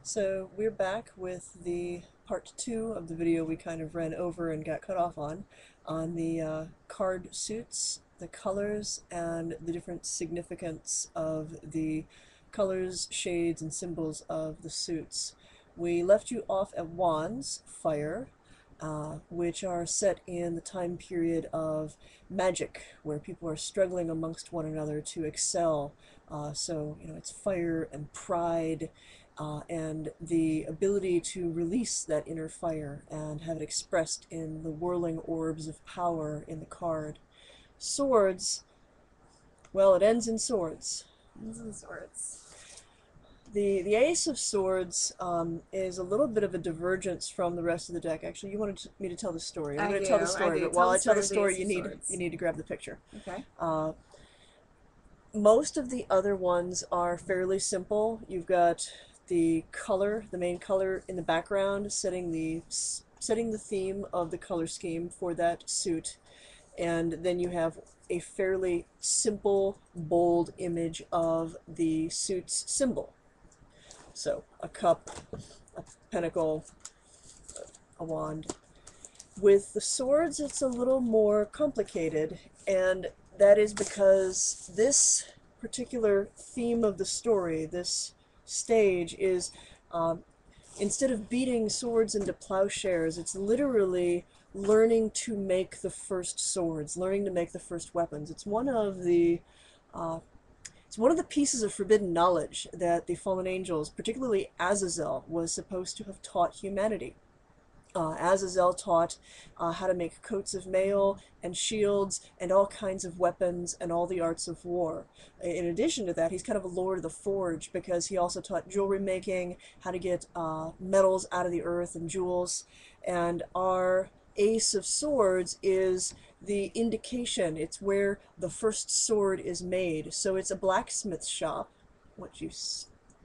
So we're back with the part two of the video we kind of ran over and got cut off on the card suits, the colors, and the different significance of the colors, shades, and symbols of the suits. We left you off at wands, fire, which are set in the time period of magic, where people are struggling amongst one another to excel. It's fire and pride, and the ability to release that inner fire and have it expressed in the whirling orbs of power in the card. Swords, well, it ends in swords. Ends in swords. The Ace of Swords is a little bit of a divergence from the rest of the deck. Actually, you wanted me to tell the story. I'm I going to do. tell the I story, do. but Tell while the I tell story the of the story, Ace of you Swords. need to grab the picture. Okay. Most of the other ones are fairly simple. You've got the color, the main color in the background, setting the theme of the color scheme for that suit, and then you have a fairly simple, bold image of the suit's symbol. So a cup, a pentacle, a wand. With the swords, it's a little more complicated, and that is because this particular theme of the story, this stage, is instead of beating swords into plowshares, it's literally learning to make the first swords, learning to make the first weapons. Uh, it's one of the pieces of forbidden knowledge that the fallen angels, particularly Azazel, was supposed to have taught humanity. Azazel taught how to make coats of mail and shields and all kinds of weapons and all the arts of war. In addition to that, he's kind of a Lord of the Forge because he also taught jewelry making, how to get metals out of the earth and jewels. And our Ace of Swords is the indication. It's where the first sword is made. So it's a blacksmith shop.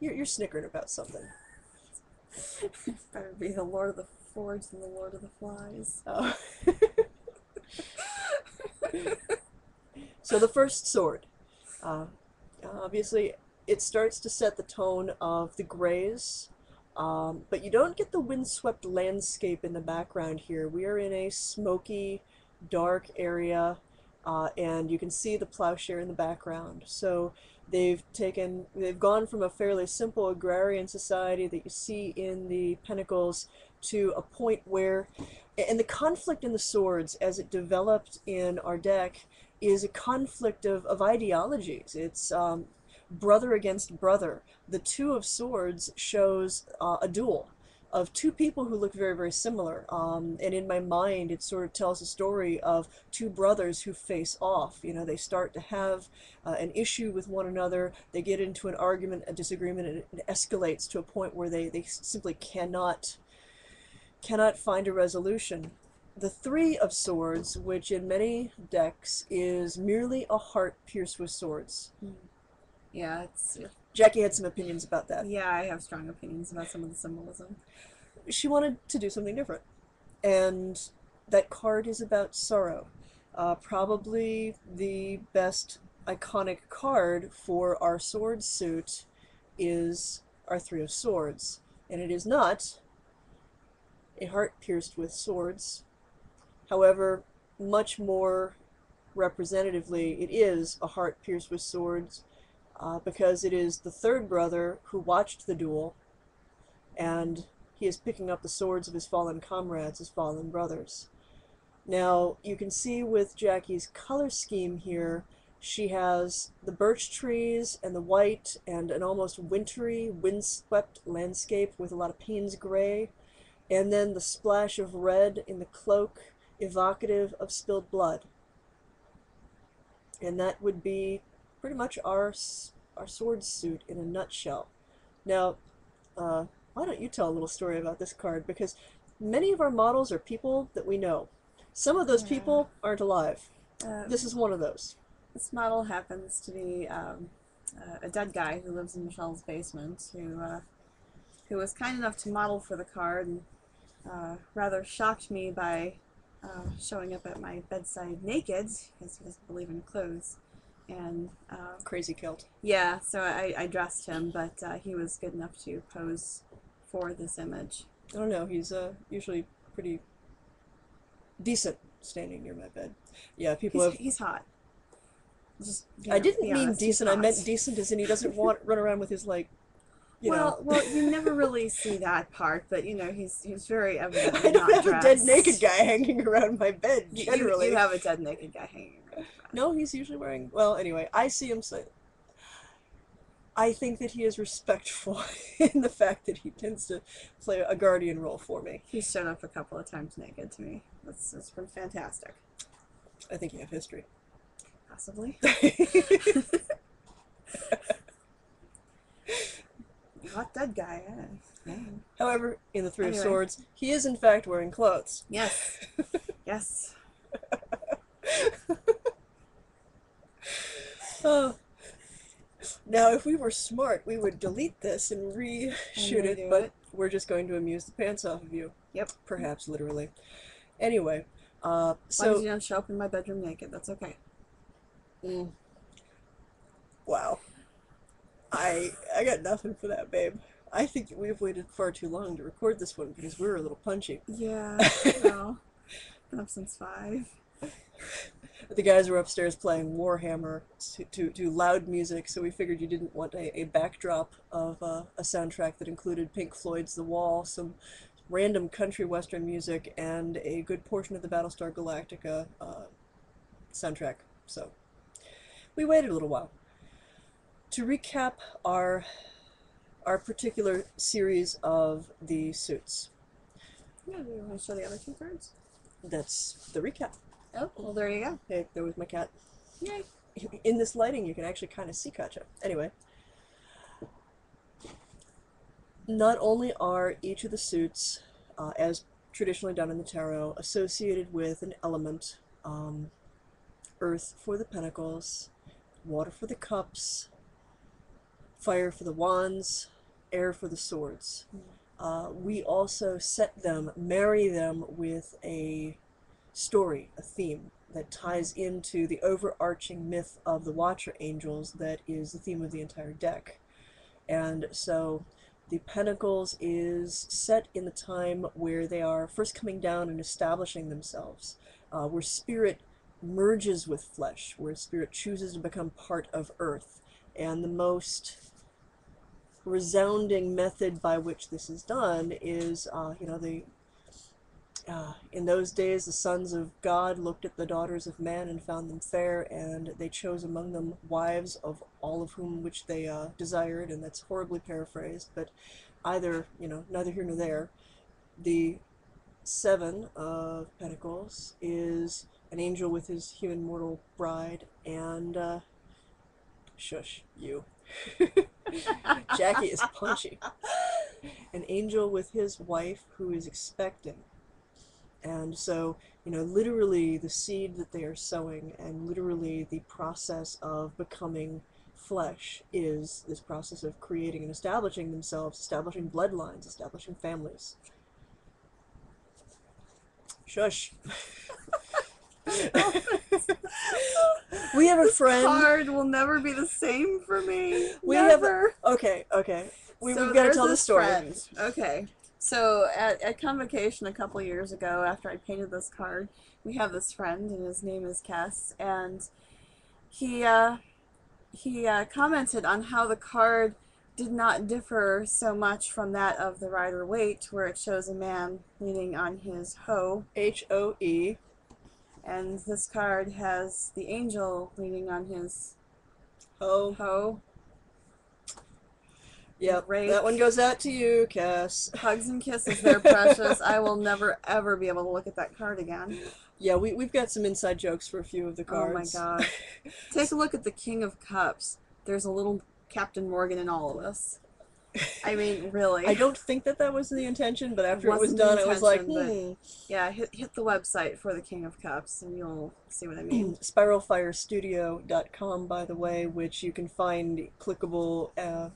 You're snickering about something. Better be the Lord of the Forge than the Lord of the Flies. Uh, so the first sword. Uh, Obviously, it starts to set the tone of the grays, but you don't get the windswept landscape in the background here. We are in a smoky, dark area, and you can see the plowshare in the background. So they've gone from a fairly simple agrarian society that you see in the Pentacles to a point where, and the conflict in the swords as it developed in our deck is a conflict of ideologies. It's brother against brother. The Two of Swords shows a duel of two people who look very, very similar. And in my mind, it sort of tells a story of two brothers who face off. You know, they start to have an issue with one another. They get into an argument, a disagreement, and it escalates to a point where they simply cannot find a resolution. The Three of Swords, which in many decks is merely a heart pierced with swords. Yeah, Jackie had some opinions about that. yeah. I have strong opinions about some of the symbolism. She wanted to do something different. And that card is about sorrow. Probably the best iconic card for our sword suit is our Three of Swords. And it is not a heart pierced with swords. However, much more representatively, it is a heart pierced with swords because it is the third brother who watched the duel, and he is picking up the swords of his fallen comrades, his fallen brothers. Now, you can see with Jackie's color scheme here, she has the birch trees and the white and an almost wintry, windswept landscape with a lot of Payne's gray, and then the splash of red in the cloak, evocative of spilled blood. And that would be pretty much our sword suit in a nutshell. Now, why don't you tell a little story about this card? Because many of our models are people that we know. Some of those Yeah. people aren't alive. Uh, This is one of those. this model happens to be a dead guy who lives in Michelle's basement, who was kind enough to model for the card, and rather shocked me by showing up at my bedside naked because he doesn't believe in clothes. And Crazy kilt. yeah, so I dressed him, but he was good enough to pose for this image? I don't know. He's usually pretty decent standing near my bed. Yeah, people have. He's hot. Just I didn't be mean honest, he's decent. I meant hot. decent as in he doesn't want run around with his like, you know. Well, you never really see that part, but he's very I evidently don't not have a dead naked dressed. guy hanging around my bed generally. You have a dead naked guy hanging around. No, he's usually wearing. Well, anyway, I see him. I think that he is respectful in the fact that he tends to play a guardian role for me. He's shown up a couple of times naked to me. That's been fantastic. I think you have history. Possibly. Hot dead guy. Yeah. However, in the Three Anyway. of Swords, he is in fact wearing clothes. Yes. Yes. Oh. Now, if we were smart, we would delete this and reshoot it, redo but it. we're just going to amuse the pants off of you. Yep. Perhaps literally. Anyway, As long as so you don't show up in my bedroom naked, that's okay. mm, wow, I got nothing for that, babe. I think we've waited far too long to record this one because we were a little punchy. Yeah. Well, been up since 5. The guys were upstairs playing Warhammer to loud music, so we figured you didn't want a backdrop of a soundtrack that included Pink Floyd's The Wall, some random country western music, and a good portion of the Battlestar Galactica soundtrack. So we waited a little while. To recap our particular series of the suits, Yeah, do you want to show the other 2 cards? that's the recap. Oh, well, there you go. Hey, there was my cat. Yay. In this lighting, you can actually kind of see Katja. Anyway, not only are each of the suits, as traditionally done in the tarot, associated with an element, earth for the pentacles, water for the cups, fire for the wands, air for the swords. We also set them, marry them with a story, a theme that ties into the overarching myth of the Watcher Angels that is the theme of the entire deck. And so the Pentacles is set in the time where they are first coming down and establishing themselves, where spirit merges with flesh, where spirit chooses to become part of earth. And the most resounding method by which this is done is, in those days, the sons of God looked at the daughters of man and found them fair, and they chose among them wives of all of whom which they desired, and that's horribly paraphrased, but either, neither here nor there. The 7 of Pentacles is an angel with his human mortal bride, and, shush, you. Jackie is punchy. An angel with his wife who is expecting. And so, literally the seed that they are sowing and literally the process of becoming flesh is this process of creating and establishing themselves, establishing bloodlines, establishing families. Shush. We have a friend. This card will never be the same for me. We never. Okay. We've got to there's tell the this story. friend. Okay. So at Convocation a couple years ago, after I painted this card, we have this friend, and his name is Cass, and he commented on how the card did not differ so much from that of the Rider-Waite, where it shows a man leaning on his hoe. Hoe. And this card has the angel leaning on his hoe. Yep, Rake. that one goes out to you, Cass. Hugs and kisses, they're precious. I will never, ever be able to look at that card again. Yeah, we've got some inside jokes for a few of the cards. Oh my god. Take a look at the King of Cups. There's a little Captain Morgan in all of us. I mean, really. I don't think that was the intention, but after it was wasn't the done, I was like, intention, Yeah, hit the website for the King of Cups, and you'll see what I mean. SpiralFireStudio.com, by the way, which you can find clickable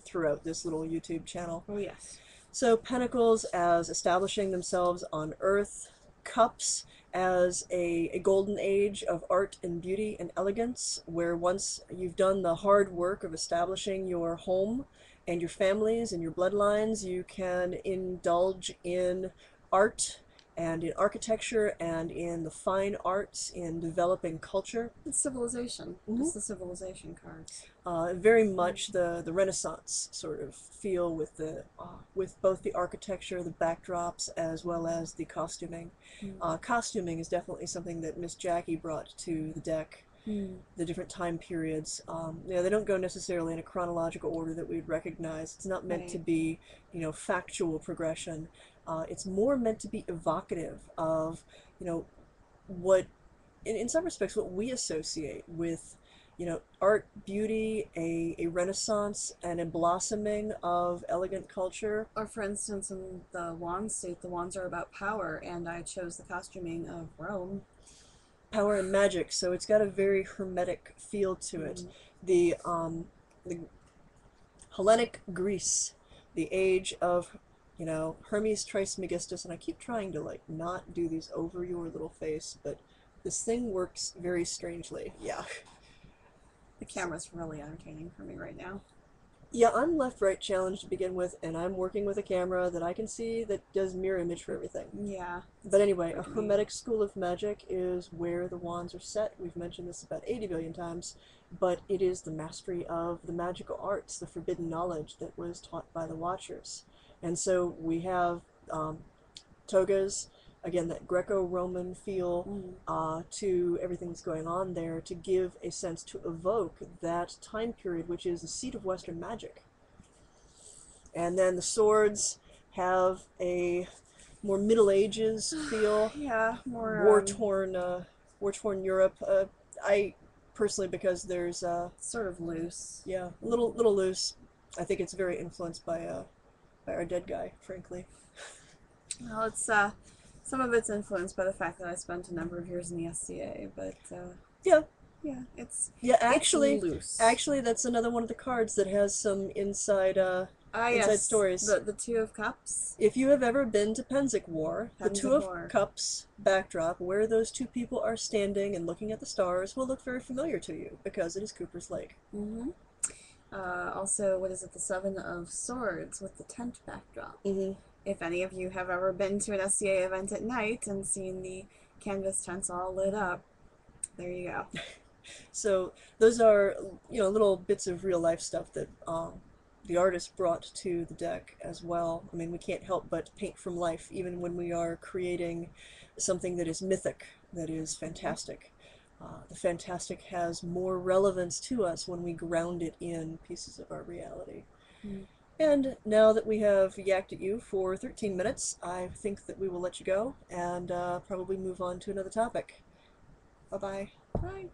throughout this little YouTube channel. Oh, yes. So Pentacles as establishing themselves on Earth, Cups as a golden age of art and beauty and elegance, where once you've done the hard work of establishing your home and your families and your bloodlines, you can indulge in art and in architecture and in the fine arts, in developing culture. It's civilization. Mm-hmm. It's the civilization cards. Very much the Renaissance sort of feel with both the architecture, the backdrops, as well as the costuming. Costuming is definitely something that Miss Jackie brought to the deck. The different time periods. They don't go necessarily in a chronological order that we'd recognize. It's not meant to Right. be, factual progression. It's more meant to be evocative of, what, in some respects, what we associate with, art, beauty, a renaissance, and a blossoming of elegant culture. Or for instance, in the wand state, the wands are about power, and I chose the costuming of Rome. Power and magic, so it's got a very hermetic feel to it. The Hellenic Greece, the age of, Hermes Trismegistus, and I keep trying to like not do these over your little face, but this thing works very strangely. Yeah. The camera's really entertaining for me right now. Yeah, I'm left-right challenged to begin with, and I'm working with a camera that I can see that does mirror image for everything. Yeah. But anyway, a Freaking me. Hermetic school of magic is where the wands are set. We've mentioned this about 80 billion times, but it is the mastery of the magical arts, the forbidden knowledge that was taught by the Watchers. And so we have togas, again, that Greco-Roman feel to everything that's going on there, to give a sense, to evoke that time period, which is the seat of Western magic. And then the swords have a more Middle Ages feel, Yeah, more war-torn Europe. I personally, because there's sort of loose. yeah, a little loose. I think it's very influenced by our dead guy, frankly. Well, it's some of it's influenced by the fact that I spent a number of years in the SCA, but Yeah, yeah, it's yeah. it's loose. Actually, that's another one of the cards that has some inside Yes, stories. the Two of Cups. If you have ever been to Pennsic War, the Pens Two of of War. Cups backdrop, where those two people are standing and looking at the stars, will look very familiar to you because it is Cooper's Lake. Mm-hmm. Also, what is it? The Seven of Swords with the tent backdrop. Mm-hmm. If any of you have ever been to an SCA event at night and seen the canvas tents all lit up, there you go. So those are, little bits of real life stuff that the artist brought to the deck as well. I mean, we can't help but paint from life, even when we are creating something that is mythic, that is fantastic. The fantastic has more relevance to us when we ground it in pieces of our reality. Mm. And now that we have yacked at you for 13 minutes, I think that we will let you go and probably move on to another topic. Bye-bye. Bye.